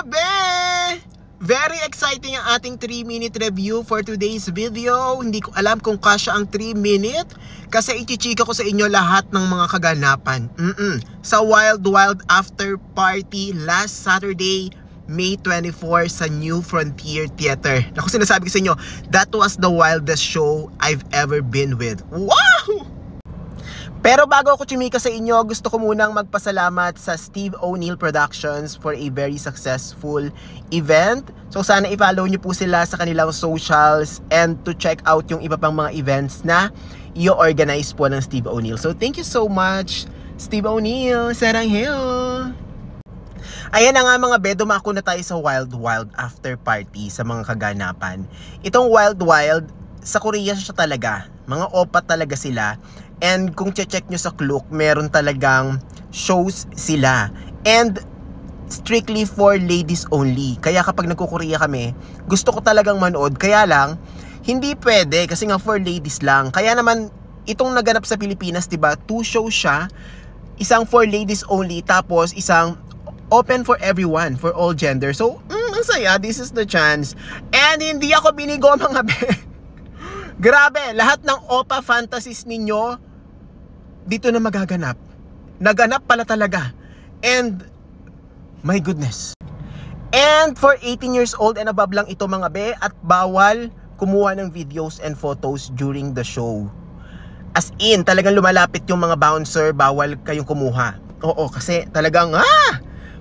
mga be! Very exciting ang ating 3-minute review for today's video. Hindi ko alam kung kasya ang 3-minute kasi ichichika ko sa inyo lahat ng mga kaganapan. Sa Wild Wild After Party last Saturday, May 24 sa New Frontier Theater. Naku, sinasabi ko sa inyo, that was the wildest show I've ever been with. Wow! Pero bago ako chumika sa inyo, gusto ko munang magpasalamat sa Steve O'Neill Productions for a very successful event. So sana i-follow nyo po sila sa kanilang socials and to check out yung iba pang mga events na i-organize po ng Steve O'Neill. So thank you so much, Steve O'Neill. Sarangheo! Ayan na nga mga be, dumako na tayo sa Wild Wild After Party sa mga kaganapan. Itong Wild Wild, sa Korea siya talaga. Mga opat talaga sila. And kung check nyo sa Klook, meron talagang shows sila. And strictly for ladies only. Kaya kapag nagko-Korea kami, gusto ko talagang manood. Kaya lang, hindi pwede kasi nga for ladies lang. Kaya naman, itong naganap sa Pilipinas, diba, 2 shows siya. Isang for ladies only, tapos isang open for everyone, for all gender. So, ang saya, this is the chance. And hindi ako binigo mga be. Grabe, lahat ng OPA fantasies ninyo dito na magaganap. Naganap pala talaga. And my goodness. And for 18 years old and above lang ito mga be, at bawal kumuha ng videos and photos during the show. As in, talagang lumalapit yung mga bouncer, bawal kayong kumuha. Oo, kasi talagang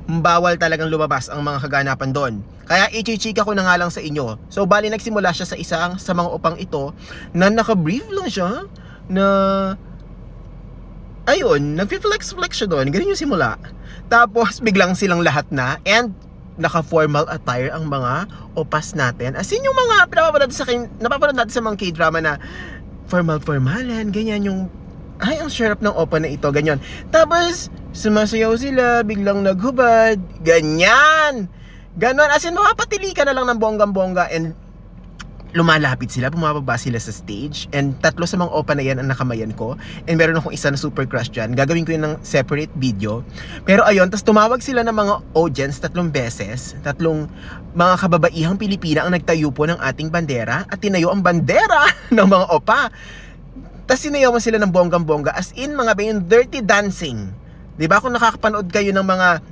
bawal talagang lumabas ang mga kaganapan doon. Kaya ichichika ko na nga lang sa inyo. So bali nagsimula siya sa mga upang ito na naka-brief lang siya na ayun, nag-flex siya doon. Ganun yung simula. Tapos biglang silang lahat na and naka-formal attire ang mga opas natin. As in yung mga napapanood natin sa mga K-drama na formal-formalan, ganyan yung ay, ang syarap ng opa na ito, ganyan. Tapos, sumasayaw sila, biglang naghubad, ganyan. Ganon, as in, mapapatili ka na lang ng bonggang-bongga and lumalapit sila, bumababa sila sa stage. And 3 sa mga opa na yan ang nakamayan ko. And meron akong isa na super crush dyan. Gagawin ko yun ng separate video. Pero ayun, tas tumawag sila ng mga audience 3 beses. 3 mga kababaihang Pilipina ang nagtayo po ng ating bandera at tinayo ang bandera ng mga opa. Tapos sinayawan sila ng bonggang-bongga. As in, mga ba yung dirty dancing. Diba? Kung nakakapanood kayo ng mga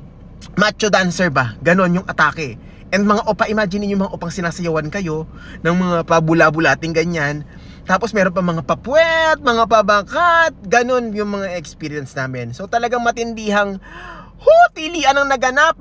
macho dancer ba? Ganon yung atake. And mga opa, imagine niyo mga opang sinasayawan kayo ng mga pabula-bulating ganyan. Tapos meron pa mga papuwet, mga pabakat. Ganon yung mga experience namin. So talagang matindihang tilian ang naganap.